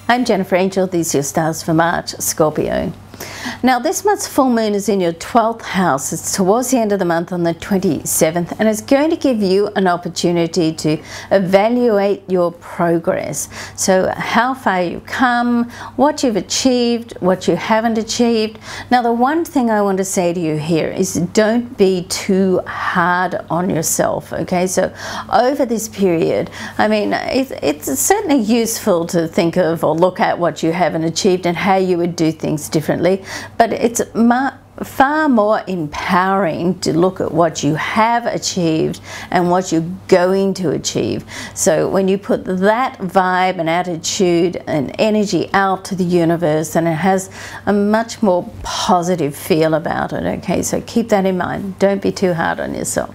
I'm Jennifer Angel. These are your stars for March, Scorpio. Now this month's full moon is in your 12th house. It's towards the end of the month on the 27th, and it's going to give you an opportunity to evaluate your progress. So how far you've come, what you've achieved, what you haven't achieved. Now the one thing I want to say to you here is don't be too hard on yourself, okay? So over this period, I mean, it's certainly useful to think of or look at what you haven't achieved and how you would do things differently. But it's far more empowering to look at what you have achieved and what you're going to achieve. So when you put that vibe and attitude and energy out to the universe, then it has a much more positive feel about it, okay? So keep that in mind. Don't be too hard on yourself.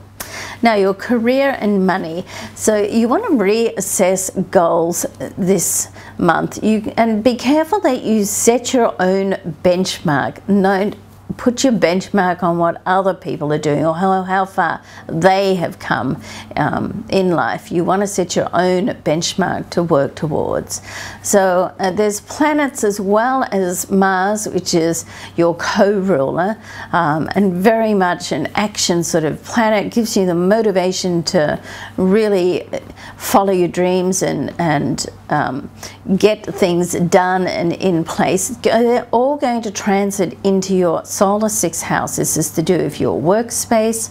Now your career and money. So you want to reassess goals this month. And be careful that you set your own benchmark. Don't put your benchmark on what other people are doing or how far they have come in life. You want to set your own benchmark to work towards. So there's planets as well as Mars, which is your co-ruler, and very much an action sort of planet. Gives you the motivation to really follow your dreams and get things done and in place. They're all going to transit into your solar sixth house. This is to do with your workspace.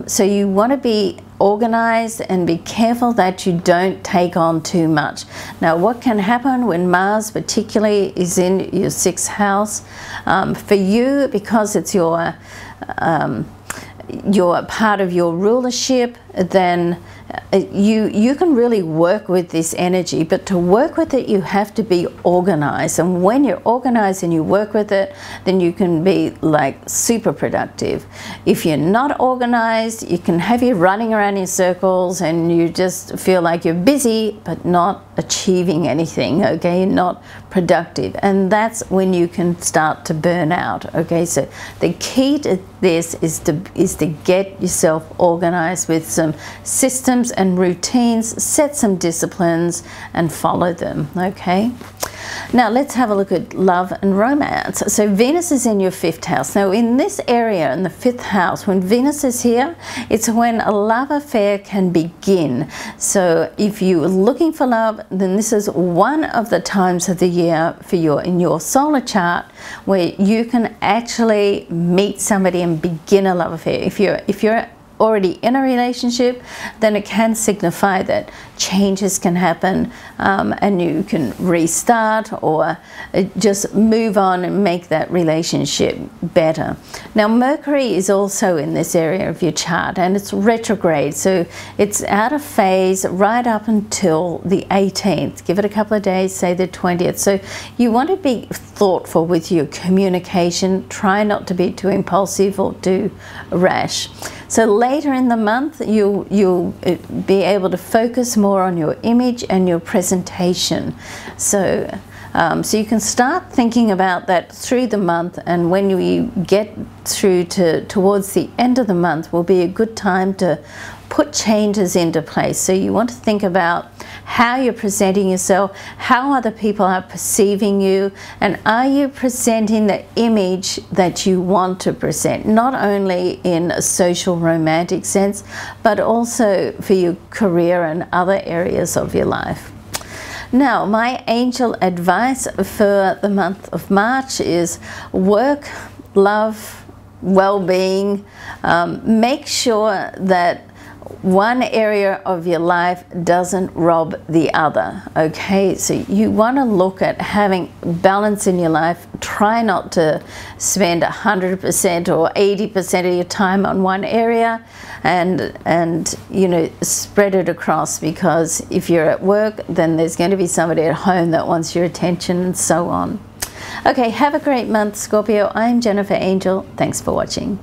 So you want to be organized and be careful that you don't take on too much. Now what can happen when Mars particularly is in your sixth house, for you, because it's your part of your rulership, then you can really work with this energy, but to work with it you have to be organized, and when you're organized and you work with it, then you can be like super productive. If you're not organized, you can have you running around in circles and you just feel like you're busy but not achieving anything, okay? You're not productive, and that's when you can start to burn out, okay? So the key to this is to get yourself organized with some systems and routines, set some disciplines and follow them, okay? Now let's have a look at love and romance. So Venus is in your fifth house. Now in this area, in the fifth house, when Venus is here, it's when a love affair can begin. So if you're looking for love, then this is one of the times of the year for in your solar chart where you can actually meet somebody and begin a love affair. If you're already in a relationship, then it can signify that changes can happen, and you can restart or just move on and make that relationship better. Now Mercury is also in this area of your chart, and it's retrograde, so it's out of phase right up until the 18th. Give it a couple of days, say the 20th. So you want to be thoughtful with your communication. Try not to be too impulsive or too rash. So later in the month, you'll be able to focus more on your image and your presentation. So you can start thinking about that through the month, and when we get through towards the end of the month will be a good time to put changes into place. So you want to think about how you're presenting yourself, how other people are perceiving you, and are you presenting the image that you want to present, not only in a social romantic sense, but also for your career and other areas of your life. Now, my angel advice for the month of March is work, love, well-being. Make sure that one area of your life doesn't rob the other, okay? So you want to look at having balance in your life. Try not to spend 100% or 80% of your time on one area, and you know, spread it across, because if you're at work, then there's going to be somebody at home that wants your attention, and so on. Okay, have a great month, Scorpio. I'm Jennifer Angel. Thanks for watching.